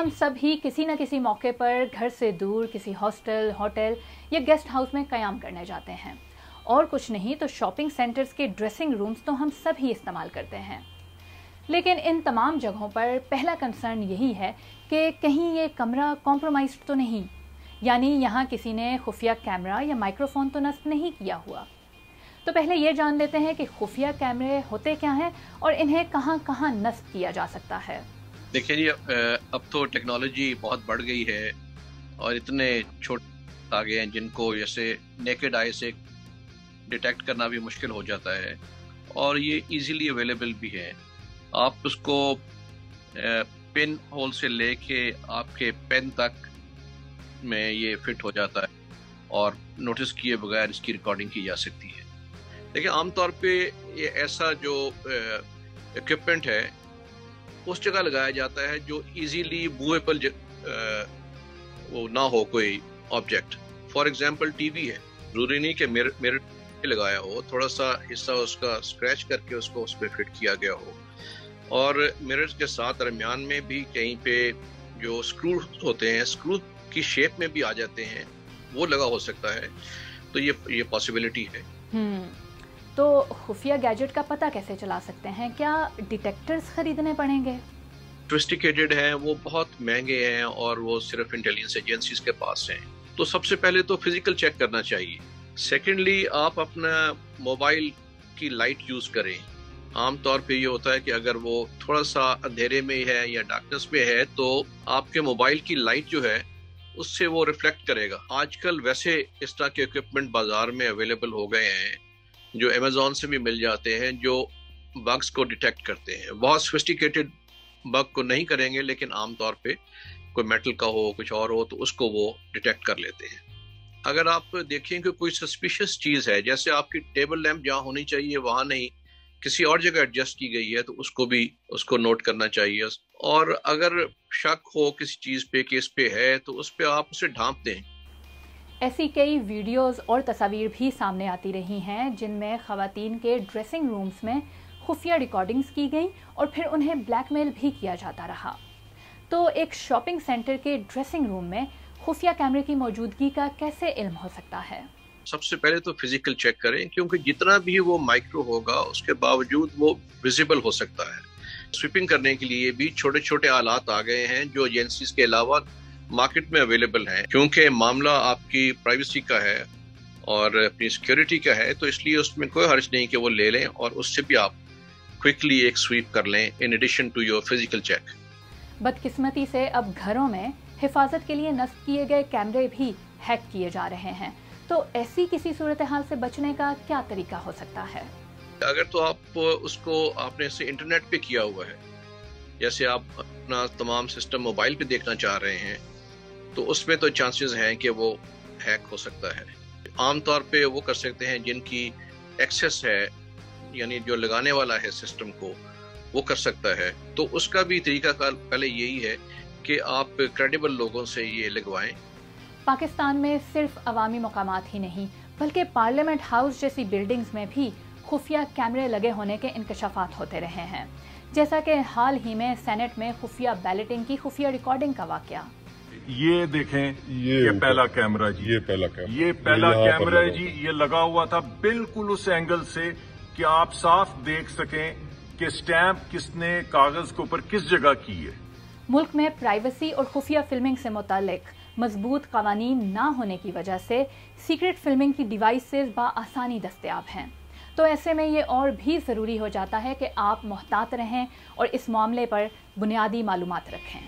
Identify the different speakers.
Speaker 1: ہم سب ہی کسی نہ کسی موقع پر گھر سے دور کسی ہاسٹل، ہوٹل یا گیسٹ ہاؤس میں قیام کرنے جاتے ہیں، اور کچھ نہیں تو شاپنگ سینٹرز کے ڈریسنگ رومز تو ہم سب ہی استعمال کرتے ہیں۔ لیکن ان تمام جگہوں پر پہلا کنسرن یہی ہے کہ کہیں یہ کمرہ کمپرومائزڈ تو نہیں، یعنی یہاں کسی نے خفیہ کیمرہ یا مائکروفون تو نصب نہیں کیا ہوا۔ تو پہلے یہ جان لیتے ہیں کہ خفیہ کیمرے ہوتے کیا ہیں اور انہیں کہاں کہاں نصب کیا جا سکتا ہے۔
Speaker 2: دیکھیں جی، اب تو ٹیکنالوجی بہت بڑھ گئی ہے اور اتنے چھوٹے آ گئے ہیں جن کو جیسے نیکڈ آئی سے ڈیٹیکٹ کرنا بھی مشکل ہو جاتا ہے، اور یہ ایزیلی اویلیبل بھی ہے۔ آپ اس کو پن ہول سے لے کے آپ کے پین تک میں یہ فٹ ہو جاتا ہے اور نوٹس کیے بغیر اس کی ریکارڈنگ کی جا سکتی ہے۔ لیکن عام طور پہ یہ ایسا جو اکوپمنٹ ہے اس جگہ لگایا جاتا ہے جو ایزیلی موویبل وہ نہ ہو کوئی object. For example T V ہے، ضروری نہیں کہ میرر لگایا ہو، تھوڑا سا حصہ اس کا اسکریچ کر کے اس کو اس پہ فٹ کیا گیا ہو، اور میررز کے ساتھ درمیان میں بھی کہیں پہ جو اسکرو ہوتے ہیں، اسکرو کی شیپ میں بھی آ جاتے ہیں، وہ لگا ہو سکتا ہے۔ تو یہ پاسبلٹی ہے۔
Speaker 1: تو خفیہ گیجٹ کا پتہ کیسے چلا سکتے ہیں؟ کیا ڈیٹیکٹرز خریدنے پڑیں گے؟
Speaker 2: سوفسٹیکیٹڈ ہیں، وہ بہت مہنگے ہیں اور وہ صرف انٹیلیجنس ایجنسیز کے پاس ہیں۔ تو سب سے پہلے تو فزیکل چیک کرنا چاہیے۔ سیکنڈلی، آپ اپنا موبائل کی لائٹ یوز کریں۔ عام طور پہ یہ ہوتا ہے کہ اگر وہ تھوڑا سا اندھیرے میں ہے یا ڈارکنس میں ہے تو آپ کے موبائل کی لائٹ جو ہے اس سے وہ ریفلیکٹ کرے گا۔ آج کل ویسے اس طرح کے اکوپمنٹ بازار میں اویلیبل ہو گئے ہیں جو امیزون سے بھی مل جاتے ہیں، جو بگز کو ڈیٹیکٹ کرتے ہیں۔ بہت سوفسٹیکیٹڈ بگ کو نہیں کریں گے، لیکن عام طور پہ کوئی میٹل کا ہو، کچھ اور ہو، تو اس کو وہ ڈیٹیکٹ کر لیتے ہیں۔ اگر آپ دیکھیں کہ کوئی سسپیشس چیز ہے، جیسے آپ کی ٹیبل لیمپ جہاں ہونی چاہیے وہاں نہیں، کسی اور جگہ ایڈجسٹ کی گئی ہے، تو اس کو نوٹ کرنا چاہیے۔ اور اگر شک ہو کسی چیز پہ کہ اس پہ ہے، تو اس پہ آپ اسے ڈھانپ دیں۔
Speaker 1: ایسی کئی ویڈیوز اور تصاویر بھی سامنے آتی رہی ہیں جن میں خواتین کے ڈریسنگ رومز میں خفیہ ریکارڈنگز کی گئیں اور پھر انہیں بلیک میل بھی کیا جاتا رہا۔ تو ایک شاپنگ سینٹر کے ڈریسنگ روم میں خفیہ کیمرے کی موجودگی کا کیسے علم ہو سکتا ہے؟
Speaker 2: سب سے پہلے تو فزیکل چیک کریں، کیونکہ جتنا بھی وہ مائکرو ہوگا اس کے باوجود وہ ویزیبل ہو سکتا ہے۔ سویپنگ کرنے کے لیے بھی چھوٹے چھوٹے آلات آ گئے ہیں جو ایجنسیز کے علاوہ مارکیٹ میں اویلیبل ہیں۔ کیونکہ معاملہ آپ کی پرائیویسی کا ہے اور اپنی سیکیورٹی کا ہے، تو اس لیے اس میں کوئی حرج نہیں کہ وہ لے لیں اور اس سے بھی آپ کوئکلی ایک سویپ کر لیں in addition to your physical check.
Speaker 1: بدقسمتی سے اب گھروں میں حفاظت کے لیے نصب کیے گئے کیمرے بھی ہیک کیے جا رہے ہیں، تو ایسی کسی صورتحال سے بچنے کا کیا طریقہ ہو سکتا ہے؟
Speaker 2: اگر تو آپ اس کو آپ نے اسے انٹرنیٹ پہ کیا ہوا ہے، جیسے آپ اپنا تمام سسٹم موبائل پہ دیکھنا چاہ رہے ہیں، تو اس میں تو چانسز ہیں کہ وہ ہیک ہو سکتا ہے۔ عام طور پہ وہ کر سکتے ہیں جن کی ایکسیس ہے، یعنی جو لگانے والا ہے سسٹم کو، وہ کر سکتا ہے۔ تو اس کا بھی طریقہ کار پہلے یہی ہے کہ آپ کریڈیبل لوگوں سے یہ لگوائیں۔
Speaker 1: پاکستان میں صرف عوامی مقامات ہی نہیں بلکہ پارلیمنٹ ہاؤس جیسی بلڈنگز میں بھی خفیہ کیمرے لگے ہونے کے انکشافات ہوتے رہے ہیں، جیسا کہ حال ہی میں سینٹ میں خفیہ بیلٹنگ کی خفیہ ریکارڈنگ کا واقعہ۔
Speaker 3: یہ دیکھیں، یہ پہلا کیمرہ جی، یہ پہلا کیمرہ جی، یہ لگا ہوا تھا بالکل اس اینگل سے کہ آپ صاف دیکھ سکیں کہ سٹیمپ کس نے کاغذ کے اوپر کس جگہ کی ہے۔
Speaker 1: ملک میں پرائیویسی اور خفیہ فلمنگ سے متعلق مضبوط قوانین نہ ہونے کی وجہ سے سیکرٹ فلمنگ کی ڈیوائسز بآسانی دستیاب ہیں، تو ایسے میں یہ اور بھی ضروری ہو جاتا ہے کہ آپ محتاط رہیں اور اس معاملے پر بنیادی معلومات رکھیں۔